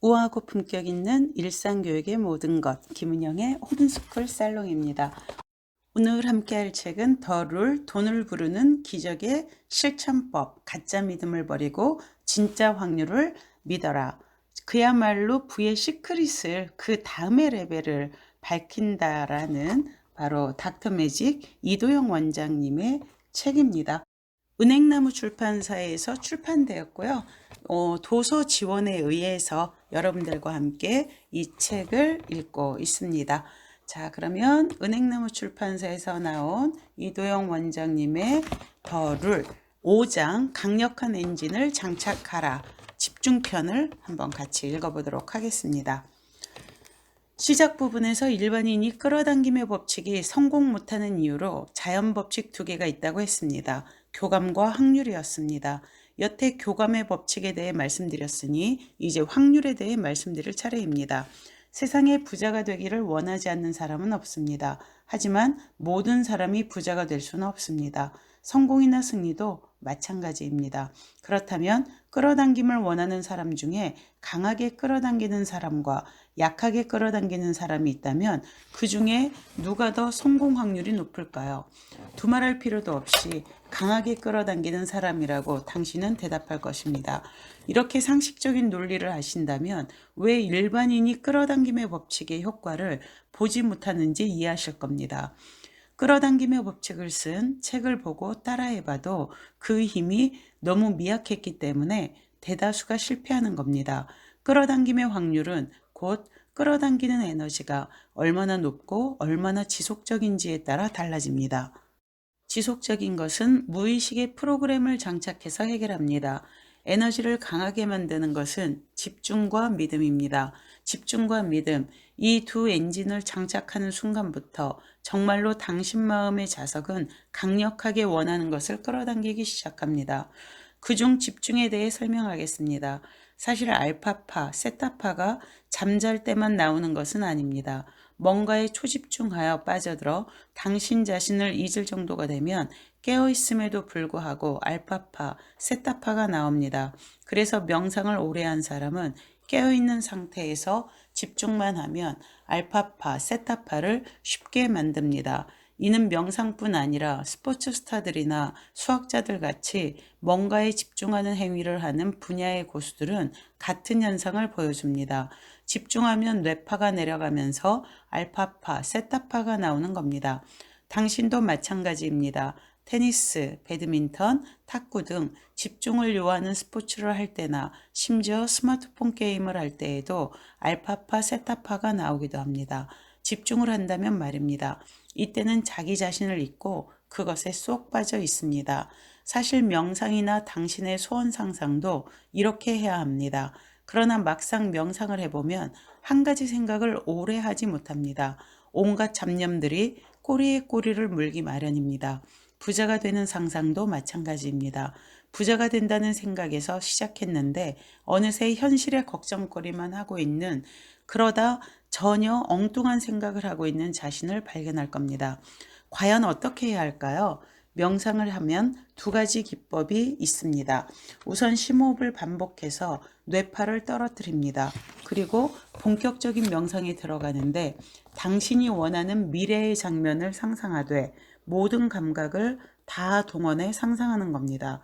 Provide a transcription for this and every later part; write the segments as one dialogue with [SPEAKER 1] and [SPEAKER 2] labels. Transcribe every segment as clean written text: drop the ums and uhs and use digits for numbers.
[SPEAKER 1] 우아하고 품격 있는 일상교육의 모든 것, 김은영의 홈스쿨 살롱입니다. 오늘 함께할 책은 더 룰, 돈을 부르는 기적의 실천법, 가짜 믿음을 버리고 진짜 확률을 믿어라. 그야말로 부의 시크릿을 그 다음의 레벨을 밝힌다라는 바로 닥터 매직 이도영 원장님의 책입니다. 은행나무 출판사에서 출판되었고요. 도서 지원에 의해서 여러분들과 함께 이 책을 읽고 있습니다. 자, 그러면 은행나무 출판사에서 나온 이도영 원장님의 더 룰 5장 강력한 엔진을 장착하라 집중편을 한번 같이 읽어보도록 하겠습니다. 시작 부분에서 일반인이 끌어당김의 법칙이 성공 못하는 이유로 자연법칙 2개가 있다고 했습니다. 교감과 확률이었습니다. 여태 교감의 법칙에 대해 말씀드렸으니 이제 확률에 대해 말씀드릴 차례입니다. 세상에 부자가 되기를 원하지 않는 사람은 없습니다. 하지만 모든 사람이 부자가 될 수는 없습니다. 성공이나 승리도 마찬가지입니다. 그렇다면 끌어당김을 원하는 사람 중에 강하게 끌어당기는 사람과 약하게 끌어당기는 사람이 있다면 그 중에 누가 더 성공 확률이 높을까요? 두말할 필요도 없이 강하게 끌어당기는 사람이라고 당신은 대답할 것입니다. 이렇게 상식적인 논리를 아신다면 왜 일반인이 끌어당김의 법칙의 효과를 보지 못하는지 이해하실 겁니다. 끌어당김의 법칙을 쓴 책을 보고 따라해봐도 그 힘이 너무 미약했기 때문에 대다수가 실패하는 겁니다. 끌어당김의 확률은 곧 끌어당기는 에너지가 얼마나 높고 얼마나 지속적인지에 따라 달라집니다. 지속적인 것은 무의식의 프로그램을 장착해서 해결합니다. 에너지를 강하게 만드는 것은 집중과 믿음입니다. 집중과 믿음, 이 두 엔진을 장착하는 순간부터 정말로 당신 마음의 자석은 강력하게 원하는 것을 끌어당기기 시작합니다. 그중 집중에 대해 설명하겠습니다. 사실 알파파, 세타파가 잠잘 때만 나오는 것은 아닙니다. 뭔가에 초집중하여 빠져들어 당신 자신을 잊을 정도가 되면 깨어있음에도 불구하고 알파파, 세타파가 나옵니다. 그래서 명상을 오래 한 사람은 깨어있는 상태에서 집중만 하면 알파파, 세타파를 쉽게 만듭니다. 이는 명상뿐 아니라 스포츠 스타들이나 수학자들 같이 뭔가에 집중하는 행위를 하는 분야의 고수들은 같은 현상을 보여줍니다. 집중하면 뇌파가 내려가면서 알파파, 세타파가 나오는 겁니다. 당신도 마찬가지입니다. 테니스, 배드민턴, 탁구 등 집중을 요하는 스포츠를 할 때나 심지어 스마트폰 게임을 할 때에도 알파파, 세타파가 나오기도 합니다. 집중을 한다면 말입니다. 이때는 자기 자신을 잊고 그것에 쏙 빠져 있습니다. 사실 명상이나 당신의 소원 상상도 이렇게 해야 합니다. 그러나 막상 명상을 해보면 한 가지 생각을 오래 하지 못합니다. 온갖 잡념들이 꼬리에 꼬리를 물기 마련입니다. 부자가 되는 상상도 마찬가지입니다. 부자가 된다는 생각에서 시작했는데 어느새 현실의 걱정거리만 하고 있는, 그러다 전혀 엉뚱한 생각을 하고 있는 자신을 발견할 겁니다. 과연 어떻게 해야 할까요? 명상을 하면 2가지 기법이 있습니다. 우선 심호흡을 반복해서 뇌파를 떨어뜨립니다. 그리고 본격적인 명상에 들어가는데 당신이 원하는 미래의 장면을 상상하되 모든 감각을 다 동원해 상상하는 겁니다.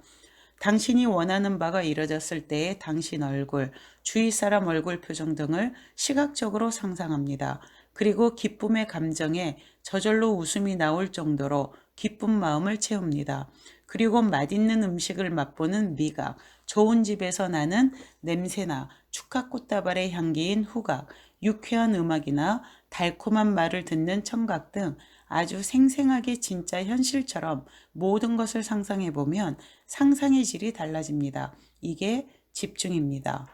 [SPEAKER 1] 당신이 원하는 바가 이뤄졌을 때의 당신 얼굴, 주위 사람 얼굴 표정 등을 시각적으로 상상합니다. 그리고 기쁨의 감정에 저절로 웃음이 나올 정도로 기쁜 마음을 채웁니다. 그리고 맛있는 음식을 맛보는 미각, 좋은 집에서 나는 냄새나 축하 꽃다발의 향기인 후각, 유쾌한 음악이나 달콤한 말을 듣는 청각 등 아주 생생하게 진짜 현실처럼 모든 것을 상상해보면 상상의 질이 달라집니다. 이게 집중입니다.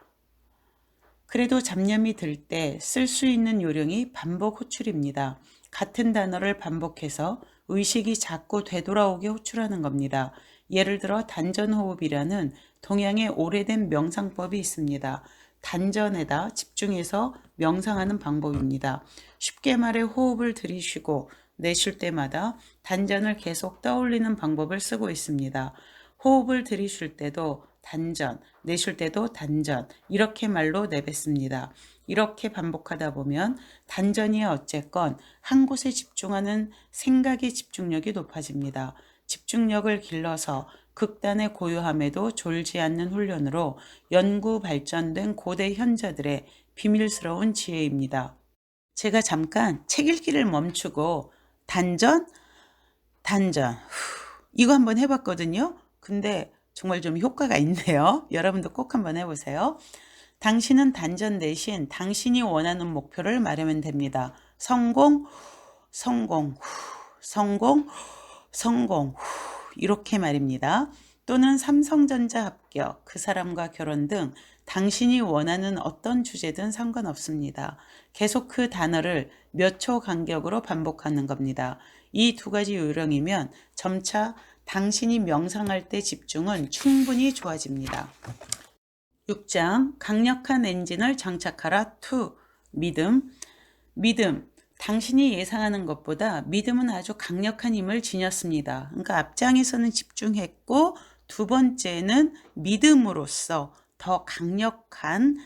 [SPEAKER 1] 그래도 잡념이 들 때 쓸 수 있는 요령이 반복 호출입니다. 같은 단어를 반복해서 의식이 자꾸 되돌아오게 호출하는 겁니다. 예를 들어 단전호흡이라는 동양의 오래된 명상법이 있습니다. 단전에다 집중해서 명상하는 방법입니다. 쉽게 말해 호흡을 들이쉬고 내쉴 때마다 단전을 계속 떠올리는 방법을 쓰고 있습니다. 호흡을 들이쉴 때도 단전, 내쉴 때도 단전, 이렇게 말로 내뱉습니다. 이렇게 반복하다 보면 단전이 어쨌건 한 곳에 집중하는 생각의 집중력이 높아집니다. 집중력을 길러서 극단의 고요함에도 졸지 않는 훈련으로 연구 발전된 고대 현자들의 비밀스러운 지혜입니다. 제가 잠깐 책 읽기를 멈추고 단전, 단전, 이거 한번 해봤거든요. 근데 정말 좀 효과가 있네요. 여러분도 꼭 한번 해보세요. 당신은 단전 대신 당신이 원하는 목표를 말하면 됩니다. 성공, 성공, 성공, 성공, 이렇게 말입니다. 또는 삼성전자 합격, 그 사람과 결혼 등 당신이 원하는 어떤 주제든 상관없습니다. 계속 그 단어를 몇 초 간격으로 반복하는 겁니다. 이 두 가지 요령이면 점차 당신이 명상할 때 집중은 충분히 좋아집니다. 6장 강력한 엔진을 장착하라 2. 믿음. 당신이 예상하는 것보다 믿음은 아주 강력한 힘을 지녔습니다. 그러니까 앞장에서는 집중했고 두 번째는 믿음으로써 더 강력한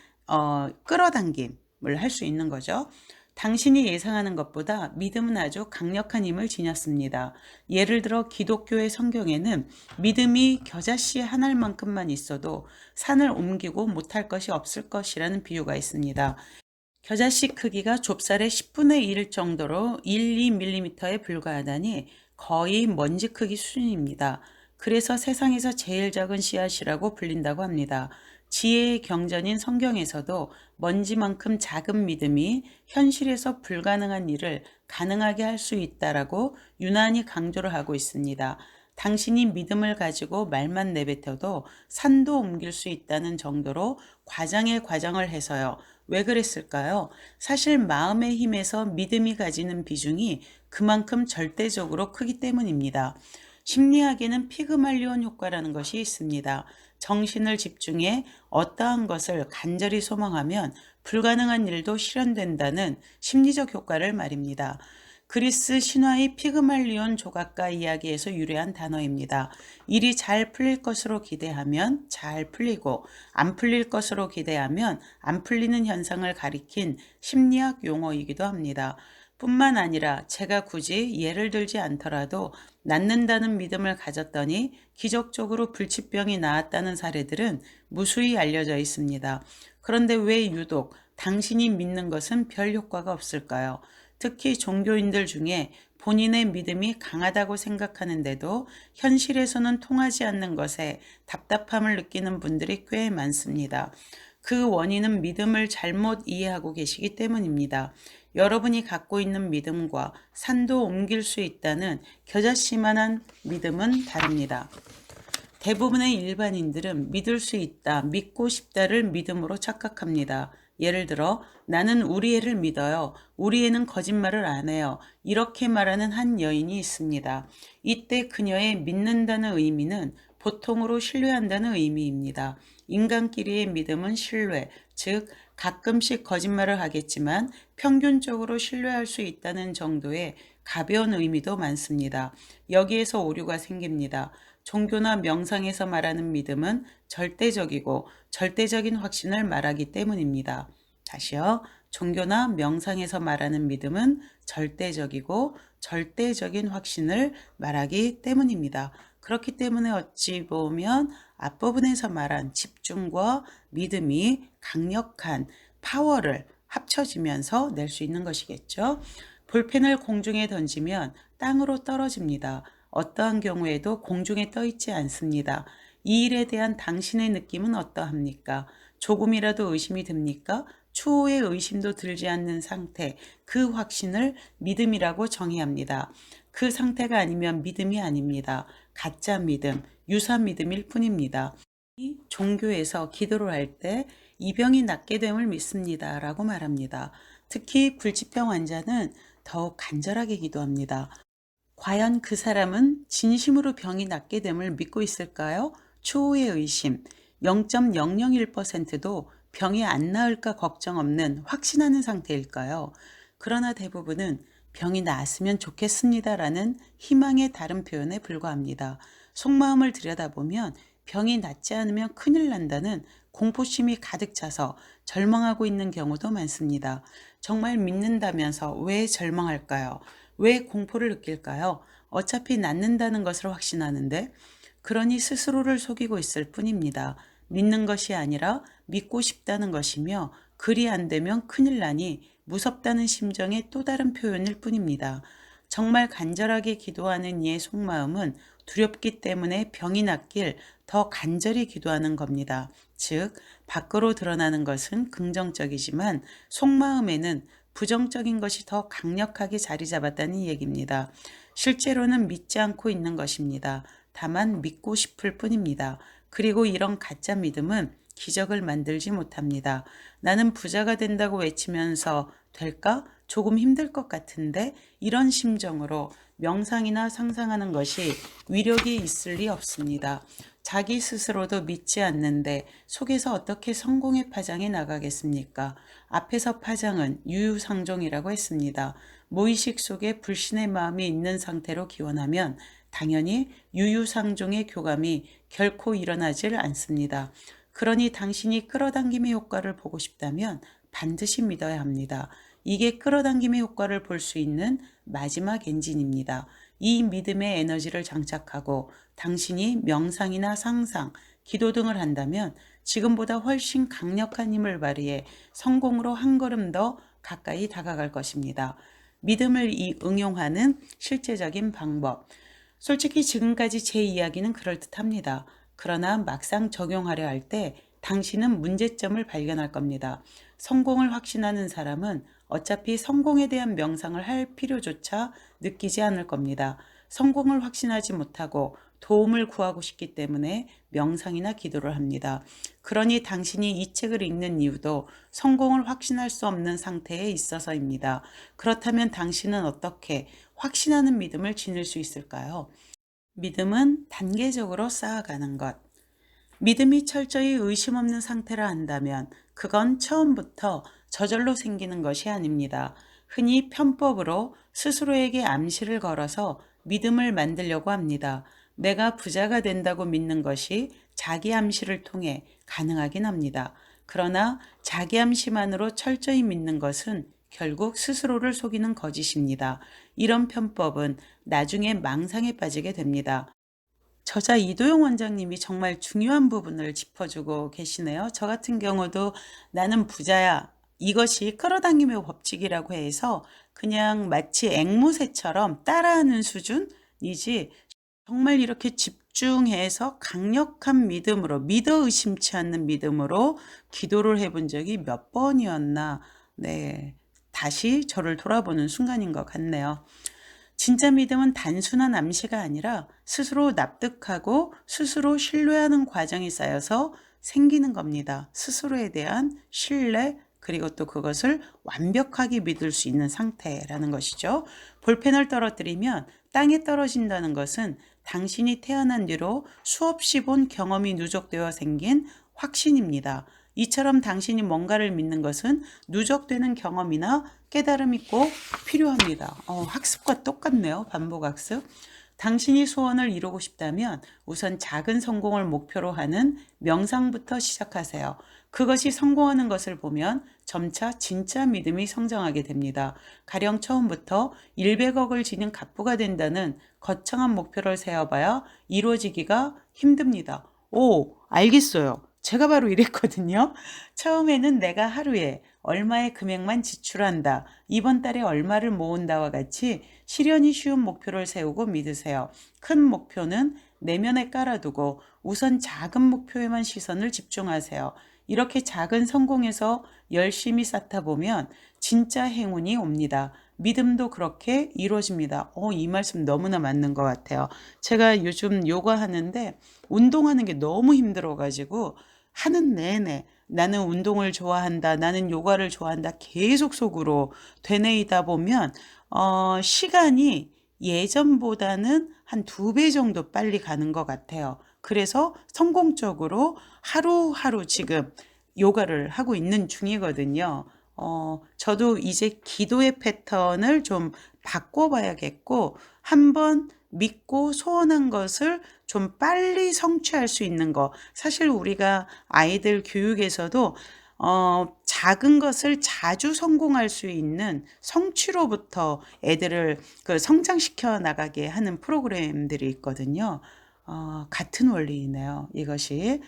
[SPEAKER 1] 끌어당김을 할 수 있는 거죠. 당신이 예상하는 것보다 믿음은 아주 강력한 힘을 지녔습니다. 예를 들어 기독교의 성경에는 믿음이 겨자씨 한 알만큼만 있어도 산을 옮기고 못할 것이 없을 것이라는 비유가 있습니다. 겨자씨 크기가 좁쌀의 10분의 1 정도로 1-2mm에 불과하다니 거의 먼지 크기 수준입니다. 그래서 세상에서 제일 작은 씨앗이라고 불린다고 합니다. 지혜의 경전인 성경에서도 먼지만큼 작은 믿음이 현실에서 불가능한 일을 가능하게 할 수 있다라고 유난히 강조를 하고 있습니다. 당신이 믿음을 가지고 말만 내뱉어도 산도 옮길 수 있다는 정도로 과장의 과장을 해서요. 왜 그랬을까요? 사실 마음의 힘에서 믿음이 가지는 비중이 그만큼 절대적으로 크기 때문입니다. 심리학에는 피그말리온 효과라는 것이 있습니다. 정신을 집중해 어떠한 것을 간절히 소망하면 불가능한 일도 실현된다는 심리적 효과를 말입니다. 그리스 신화의 피그말리온 조각가 이야기에서 유래한 단어입니다. 일이 잘 풀릴 것으로 기대하면 잘 풀리고 안 풀릴 것으로 기대하면 안 풀리는 현상을 가리킨 심리학 용어이기도 합니다. 뿐만 아니라 제가 굳이 예를 들지 않더라도 낫는다는 믿음을 가졌더니 기적적으로 불치병이 나았다는 사례들은 무수히 알려져 있습니다. 그런데 왜 유독 당신이 믿는 것은 별 효과가 없을까요? 특히 종교인들 중에 본인의 믿음이 강하다고 생각하는데도 현실에서는 통하지 않는 것에 답답함을 느끼는 분들이 꽤 많습니다. 그 원인은 믿음을 잘못 이해하고 계시기 때문입니다. 여러분이 갖고 있는 믿음과 산도 옮길 수 있다는 겨자씨만한 믿음은 다릅니다. 대부분의 일반인들은 믿을 수 있다, 믿고 싶다를 믿음으로 착각합니다. 예를 들어 나는 우리 애를 믿어요. 우리 애는 거짓말을 안 해요. 이렇게 말하는 한 여인이 있습니다. 이때 그녀의 믿는다는 의미는 보통으로 신뢰한다는 의미입니다. 인간끼리의 믿음은 신뢰, 즉 가끔씩 거짓말을 하겠지만 평균적으로 신뢰할 수 있다는 정도의 가벼운 의미도 많습니다. 여기에서 오류가 생깁니다. 종교나 명상에서 말하는 믿음은 절대적이고 절대적인 확신을 말하기 때문입니다. 다시요. 종교나 명상에서 말하는 믿음은 절대적이고 절대적인 확신을 말하기 때문입니다. 그렇기 때문에 어찌 보면 앞부분에서 말한 집중과 믿음이 강력한 파워를 합쳐지면서 낼 수 있는 것이겠죠. 볼펜을 공중에 던지면 땅으로 떨어집니다. 어떠한 경우에도 공중에 떠 있지 않습니다. 이 일에 대한 당신의 느낌은 어떠합니까? 조금이라도 의심이 듭니까? 추호의 의심도 들지 않는 상태, 그 확신을 믿음이라고 정의합니다. 그 상태가 아니면 믿음이 아닙니다. 가짜 믿음, 유사 믿음일 뿐입니다. 이 종교에서 기도를 할 때 이 병이 낫게 됨을 믿습니다 라고 말합니다. 특히 불치병 환자는 더욱 간절하게 기도합니다. 과연 그 사람은 진심으로 병이 낫게 됨을 믿고 있을까요? 추호의 의심 0.001%도 병이 안 나을까 걱정 없는 확신하는 상태일까요? 그러나 대부분은 병이 나았으면 좋겠습니다라는 희망의 다른 표현에 불과합니다. 속마음을 들여다보면 병이 낫지 않으면 큰일 난다는 공포심이 가득 차서 절망하고 있는 경우도 많습니다. 정말 믿는다면서 왜 절망할까요? 왜 공포를 느낄까요? 어차피 낫는다는 것을 확신하는데, 그러니 스스로를 속이고 있을 뿐입니다. 믿는 것이 아니라 믿고 싶다는 것이며, 그리 안 되면 큰일 나니 무섭다는 심정의 또 다른 표현일 뿐입니다. 정말 간절하게 기도하는 이의 속마음은 두렵기 때문에 병이 낫길 더 간절히 기도하는 겁니다. 즉, 밖으로 드러나는 것은 긍정적이지만 속마음에는 부정적인 것이 더 강력하게 자리 잡았다는 얘기입니다. 실제로는 믿지 않고 있는 것입니다. 다만 믿고 싶을 뿐입니다. 그리고 이런 가짜 믿음은 기적을 만들지 못합니다. 나는 부자가 된다고 외치면서 될까? 조금 힘들 것 같은데, 이런 심정으로 명상이나 상상하는 것이 위력이 있을 리 없습니다. 자기 스스로도 믿지 않는데 속에서 어떻게 성공의 파장에 나가겠습니까? 앞에서 파장은 유유상종이라고 했습니다. 무의식 속에 불신의 마음이 있는 상태로 기원하면 당연히 유유상종의 교감이 결코 일어나질 않습니다. 그러니 당신이 끌어당김의 효과를 보고 싶다면 반드시 믿어야 합니다. 이게 끌어당김의 효과를 볼 수 있는 마지막 엔진입니다. 이 믿음의 에너지를 장착하고 당신이 명상이나 상상, 기도 등을 한다면 지금보다 훨씬 강력한 힘을 발휘해 성공으로 한 걸음 더 가까이 다가갈 것입니다. 믿음을 응용하는 실제적인 방법. 솔직히 지금까지 제 이야기는 그럴듯합니다. 그러나 막상 적용하려 할 때 당신은 문제점을 발견할 겁니다. 성공을 확신하는 사람은 어차피 성공에 대한 명상을 할 필요조차 느끼지 않을 겁니다. 성공을 확신하지 못하고 도움을 구하고 싶기 때문에 명상이나 기도를 합니다. 그러니 당신이 이 책을 읽는 이유도 성공을 확신할 수 없는 상태에 있어서입니다. 그렇다면 당신은 어떻게 확신하는 믿음을 지닐 수 있을까요? 믿음은 단계적으로 쌓아가는 것. 믿음이 철저히 의심 없는 상태라 한다면 그건 처음부터 저절로 생기는 것이 아닙니다. 흔히 편법으로 스스로에게 암시를 걸어서 믿음을 만들려고 합니다. 내가 부자가 된다고 믿는 것이 자기 암시를 통해 가능하긴 합니다. 그러나 자기 암시만으로 철저히 믿는 것은 결국 스스로를 속이는 거짓입니다. 이런 편법은 나중에 망상에 빠지게 됩니다. 저자 이도영 원장님이 정말 중요한 부분을 짚어주고 계시네요. 저 같은 경우도 나는 부자야, 이것이 끌어당김의 법칙이라고 해서 그냥 마치 앵무새처럼 따라하는 수준이지, 정말 이렇게 집중해서 강력한 믿음으로, 믿어 의심치 않는 믿음으로 기도를 해본 적이 몇 번이었나. 네, 다시 저를 돌아보는 순간인 것 같네요. 진짜 믿음은 단순한 암시가 아니라 스스로 납득하고 스스로 신뢰하는 과정이 쌓여서 생기는 겁니다. 스스로에 대한 신뢰, 그리고 또 그것을 완벽하게 믿을 수 있는 상태라는 것이죠. 볼펜을 떨어뜨리면 땅에 떨어진다는 것은 당신이 태어난 뒤로 수없이 본 경험이 누적되어 생긴 확신입니다. 이처럼 당신이 뭔가를 믿는 것은 누적되는 경험이나 깨달음이 꼭 필요합니다. 학습과 똑같네요. 반복학습. 당신이 소원을 이루고 싶다면 우선 작은 성공을 목표로 하는 명상부터 시작하세요. 그것이 성공하는 것을 보면 점차 진짜 믿음이 성장하게 됩니다. 가령 처음부터 100억을 지닌 갑부가 된다는 거창한 목표를 세워봐야 이루어지기가 힘듭니다. 오, 알겠어요. 제가 바로 이랬거든요. 처음에는 내가 하루에 얼마의 금액만 지출한다, 이번 달에 얼마를 모은다와 같이 실현이 쉬운 목표를 세우고 믿으세요. 큰 목표는 내면에 깔아두고 우선 작은 목표에만 시선을 집중하세요. 이렇게 작은 성공에서 열심히 쌓다 보면 진짜 행운이 옵니다. 믿음도 그렇게 이루어집니다. 이 말씀 너무나 맞는 것 같아요. 제가 요즘 요가 하는데 운동하는 게 너무 힘들어가지고 하는 내내 나는 운동을 좋아한다, 나는 요가를 좋아한다 계속 속으로 되뇌이다 보면 시간이 예전보다는 한 2배 정도 빨리 가는 것 같아요. 그래서 성공적으로 하루하루 지금 요가를 하고 있는 중이거든요. 저도 이제 기도의 패턴을 좀 바꿔봐야겠고, 한번 믿고 소원한 것을 좀 빨리 성취할 수 있는 거. 사실 우리가 아이들 교육에서도 작은 것을 자주 성공할 수 있는 성취로부터 애들을 그 성장시켜 나가게 하는 프로그램들이 있거든요. 같은 원리이네요. 이것이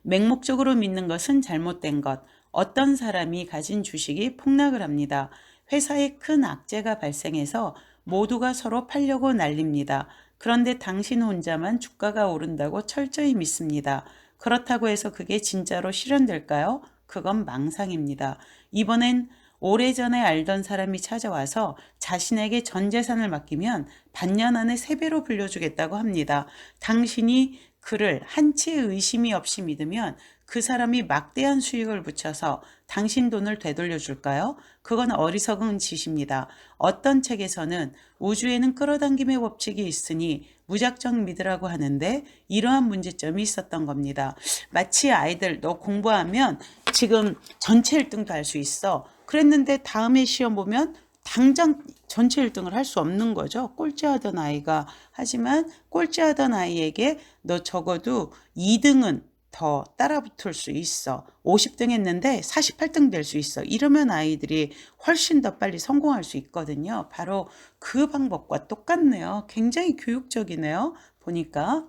[SPEAKER 1] 맹목적으로 믿는 것은 잘못된 것. 어떤 사람이 가진 주식이 폭락을 합니다. 회사에 큰 악재가 발생해서 모두가 서로 팔려고 난립니다. 그런데 당신 혼자만 주가가 오른다고 철저히 믿습니다. 그렇다고 해서 그게 진짜로 실현될까요? 그건 망상입니다. 이번엔 오래전에 알던 사람이 찾아와서 자신에게 전 재산을 맡기면 반년 안에 3배로 불려주겠다고 합니다. 당신이 그를 한치의 의심이 없이 믿으면 그 사람이 막대한 수익을 붙여서 당신 돈을 되돌려 줄까요? 그건 어리석은 짓입니다. 어떤 책에서는 우주에는 끌어당김의 법칙이 있으니 무작정 믿으라고 하는데 이러한 문제점이 있었던 겁니다. 마치 아이들 너 공부하면 지금 전체 1등도 할 수 있어. 그랬는데 다음에 시험 보면 당장 전체 1등을 할 수 없는 거죠. 꼴찌하던 아이가. 하지만 꼴찌하던 아이에게 너 적어도 2등은 더 따라붙을 수 있어. 50등 했는데 48등 될 수 있어. 이러면 아이들이 훨씬 더 빨리 성공할 수 있거든요. 바로 그 방법과 똑같네요. 굉장히 교육적이네요. 보니까.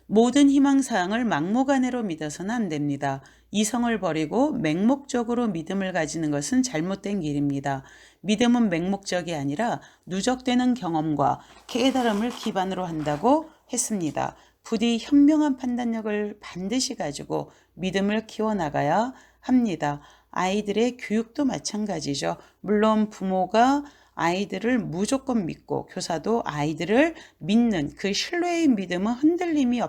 [SPEAKER 1] 모든 희망사항을 막무가내로 믿어서는 안 됩니다. 이성을 버리고 맹목적으로 믿음을 가지는 것은 잘못된 길입니다. 믿음은 맹목적이 아니라 누적되는 경험과 깨달음을 기반으로 한다고 했습니다. 부디 현명한 판단력을 반드시 가지고 믿음을 키워나가야 합니다. 아이들의 교육도 마찬가지죠. 물론 부모가 아이들을 무조건 믿고 교사도 아이들을 믿는 그 신뢰의 믿음은 흔들림이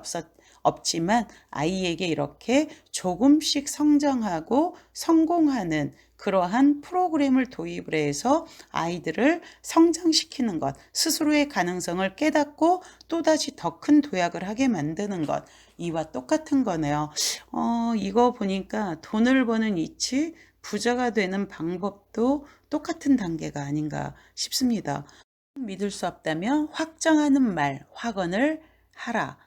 [SPEAKER 1] 없지만 아이에게 이렇게 조금씩 성장하고 성공하는 그러한 프로그램을 도입을 해서 아이들을 성장시키는 것, 스스로의 가능성을 깨닫고 또다시 더 큰 도약을 하게 만드는 것, 이와 똑같은 거네요. 이거 보니까 돈을 버는 이치, 부자가 되는 방법도 똑같은 단계가 아닌가 싶습니다. 믿을 수 없다면 확정하는 말, 확언을 하라.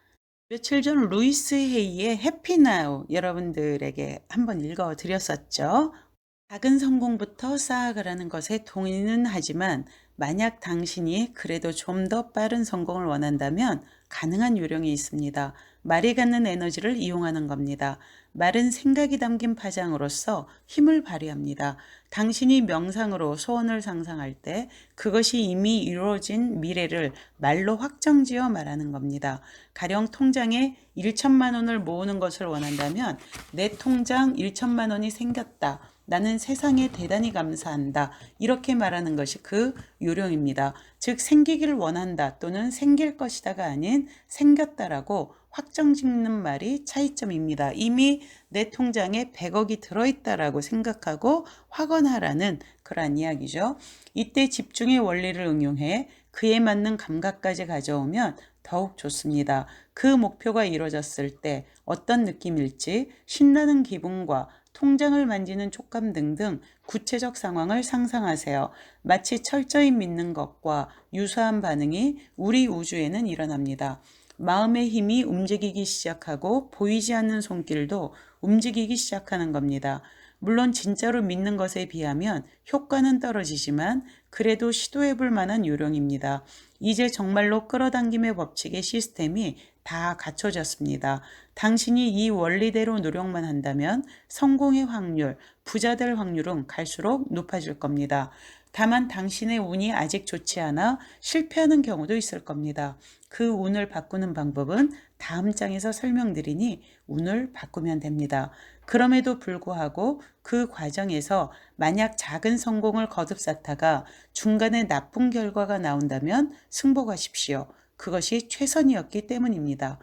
[SPEAKER 1] 며칠 전 루이스 헤이의 해피나우 여러분들에게 한번 읽어 드렸었죠. 작은 성공부터 쌓아가라는 것에 동의는 하지만 만약 당신이 그래도 좀 더 빠른 성공을 원한다면 가능한 요령이 있습니다. 말이 갖는 에너지를 이용하는 겁니다. 말은 생각이 담긴 파장으로서 힘을 발휘합니다. 당신이 명상으로 소원을 상상할 때 그것이 이미 이루어진 미래를 말로 확정지어 말하는 겁니다. 가령 통장에 1천만 원을 모으는 것을 원한다면 내 통장 1천만 원이 생겼다. 나는 세상에 대단히 감사한다. 이렇게 말하는 것이 그 요령입니다. 즉 생기기를 원한다 또는 생길 것이다가 아닌 생겼다라고 확정 짓는 말이 차이점입니다. 이미 내 통장에 100억이 들어있다라고 생각하고 확언하라는 그러한 이야기죠. 이때 집중의 원리를 응용해 그에 맞는 감각까지 가져오면 더욱 좋습니다. 그 목표가 이루어졌을 때 어떤 느낌일지 신나는 기분과 통장을 만지는 촉감 등등 구체적 상황을 상상하세요. 마치 철저히 믿는 것과 유사한 반응이 우리 우주에는 일어납니다. 마음의 힘이 움직이기 시작하고 보이지 않는 손길도 움직이기 시작하는 겁니다. 물론 진짜로 믿는 것에 비하면 효과는 떨어지지만 그래도 시도해 볼 만한 요령입니다. 이제 정말로 끌어당김의 법칙의 시스템이 다 갖춰졌습니다. 당신이 이 원리대로 노력만 한다면 성공의 확률, 부자 될 확률은 갈수록 높아질 겁니다. 다만 당신의 운이 아직 좋지 않아 실패하는 경우도 있을 겁니다. 그 운을 바꾸는 방법은 다음 장에서 설명드리니 운을 바꾸면 됩니다. 그럼에도 불구하고 그 과정에서 만약 작은 성공을 거듭쌓다가 중간에 나쁜 결과가 나온다면 승복하십시오. 그것이 최선이었기 때문입니다.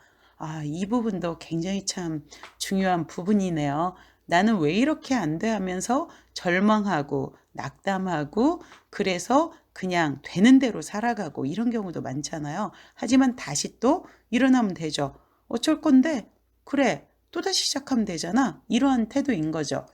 [SPEAKER 1] 이 부분도 굉장히 참 중요한 부분이네요. 나는 왜 이렇게 안 돼 하면서 절망하고 낙담하고 그래서 그냥 되는 대로 살아가고 이런 경우도 많잖아요. 하지만 다시 또 일어나면 되죠. 어쩔 건데? 그래, 또다시 시작하면 되잖아. 이러한 태도인 거죠.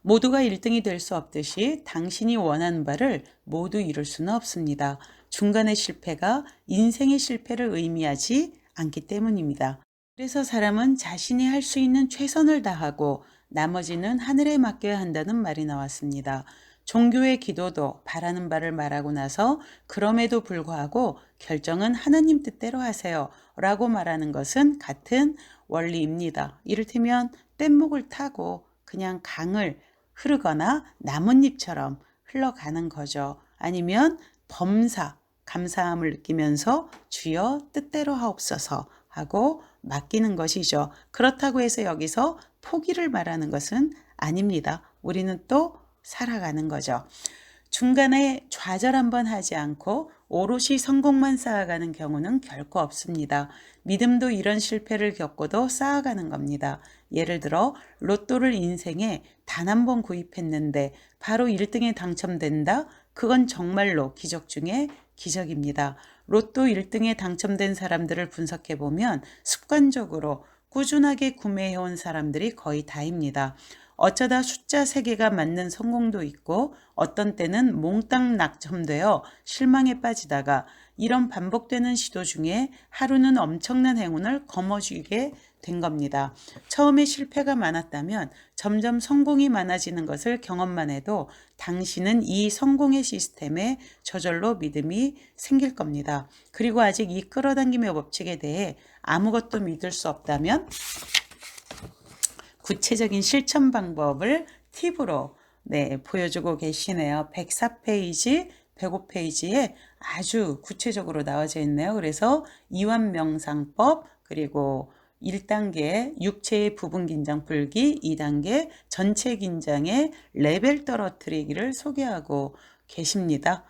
[SPEAKER 1] 모두가 1등이 될 수 없듯이 당신이 원하는 바를 모두 이룰 수는 없습니다. 중간의 실패가 인생의 실패를 의미하지 않기 때문입니다. 그래서 사람은 자신이 할 수 있는 최선을 다하고 나머지는 하늘에 맡겨야 한다는 말이 나왔습니다. 종교의 기도도 바라는 바를 말하고 나서 그럼에도 불구하고 결정은 하나님 뜻대로 하세요 라고 말하는 것은 같은 원리입니다. 이를테면 뗏목을 타고 그냥 강을 흐르거나 나뭇잎처럼 흘러가는 거죠. 아니면 범사, 감사함을 느끼면서 주여 뜻대로 하옵소서 하고 맡기는 것이죠. 그렇다고 해서 여기서 포기를 말하는 것은 아닙니다. 우리는 또 살아가는 거죠. 중간에 좌절 한번 하지 않고 오롯이 성공만 쌓아가는 경우는 결코 없습니다. 믿음도 이런 실패를 겪고도 쌓아가는 겁니다. 예를 들어 로또를 인생에 단 한 번 구입했는데 바로 1등에 당첨된다? 그건 정말로 기적 중에 기적입니다. 로또 1등에 당첨된 사람들을 분석해보면 습관적으로 꾸준하게 구매해온 사람들이 거의 다입니다. 어쩌다 숫자 3개가 맞는 성공도 있고 어떤 때는 몽땅 낙첨되어 실망에 빠지다가 이런 반복되는 시도 중에 하루는 엄청난 행운을 거머쥐게 된 겁니다. 처음에 실패가 많았다면 점점 성공이 많아지는 것을 경험만 해도 당신은 이 성공의 시스템에 저절로 믿음이 생길 겁니다. 그리고 아직 이 끌어당김의 법칙에 대해 아무것도 믿을 수 없다면 구체적인 실천 방법을 팁으로 보여주고 계시네요. 104페이지, 105페이지에 아주 구체적으로 나와져 있네요. 그래서 이완명상법, 그리고 1단계 육체의 부분 긴장 풀기, 2단계 전체 긴장의 레벨 떨어뜨리기를 소개하고 계십니다.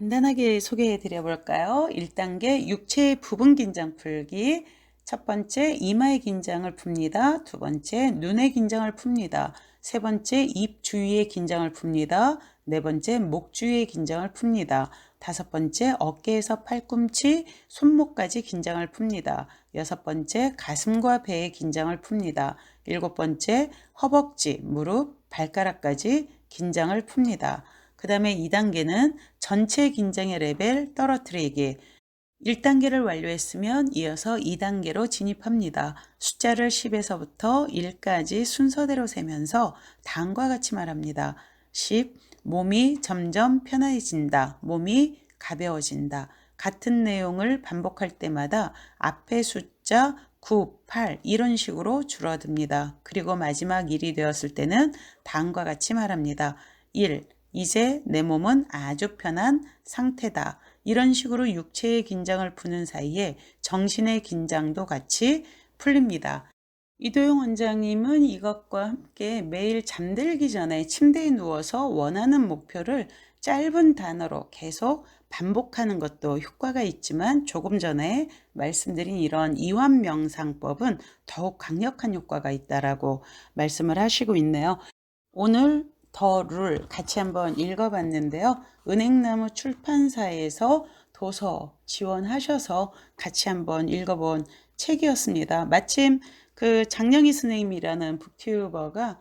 [SPEAKER 1] 간단하게 소개해 드려 볼까요? 1단계 육체의 부분 긴장 풀기. 첫 번째, 이마의 긴장을 풉니다. 두 번째, 눈의 긴장을 풉니다. 세 번째, 입 주위의 긴장을 풉니다. 네 번째, 목 주위의 긴장을 풉니다. 다섯 번째, 어깨에서 팔꿈치, 손목까지 긴장을 풉니다. 여섯 번째, 가슴과 배의 긴장을 풉니다. 일곱 번째, 허벅지, 무릎, 발가락까지 긴장을 풉니다. 그 다음에 2단계는 전체 긴장의 레벨 떨어뜨리기. 1단계를 완료했으면 이어서 2단계로 진입합니다. 숫자를 10에서부터 1까지 순서대로 세면서 다음과 같이 말합니다. 10. 몸이 점점 편해진다. 몸이 가벼워진다. 같은 내용을 반복할 때마다 앞에 숫자 9, 8 이런 식으로 줄어듭니다. 그리고 마지막 1이 되었을 때는 다음과 같이 말합니다. 1. 이제 내 몸은 아주 편한 상태다. 이런 식으로 육체의 긴장을 푸는 사이에 정신의 긴장도 같이 풀립니다. 이도영 원장님은 이것과 함께 매일 잠들기 전에 침대에 누워서 원하는 목표를 짧은 단어로 계속 반복하는 것도 효과가 있지만 조금 전에 말씀드린 이런 이완명상법은 더욱 강력한 효과가 있다라고 말씀을 하시고 있네요. 오늘 더 룰 같이 한번 읽어봤는데요. 은행나무 출판사에서 도서 지원하셔서 같이 한번 읽어본 책이었습니다. 마침 그 장영희 선생님이라는 북튜버가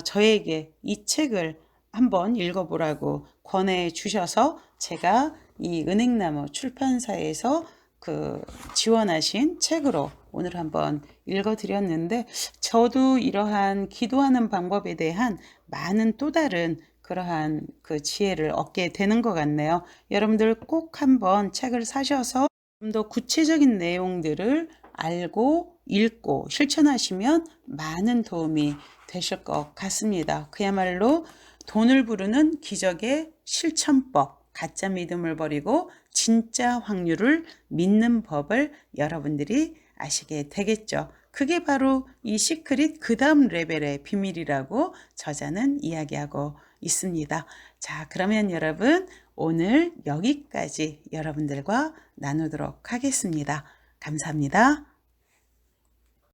[SPEAKER 1] 저에게 이 책을 한번 읽어보라고 권해주셔서 제가 이 은행나무 출판사에서 그 지원하신 책으로 오늘 한번 읽어드렸는데 저도 이러한 기도하는 방법에 대한 많은 또 다른 그러한 그 지혜를 얻게 되는 것 같네요. 여러분들 꼭 한번 책을 사셔서 좀 더 구체적인 내용들을 알고 읽고 실천하시면 많은 도움이 되실 것 같습니다. 그야말로 돈을 부르는 기적의 실천법, 가짜 믿음을 버리고 진짜 확률을 믿는 법을 여러분들이 아시게 되겠죠. 그게 바로 이 시크릿 그 다음 레벨의 비밀이라고 저자는 이야기하고 있습니다. 자, 그러면 여러분 오늘 여기까지 여러분들과 나누도록 하겠습니다. 감사합니다.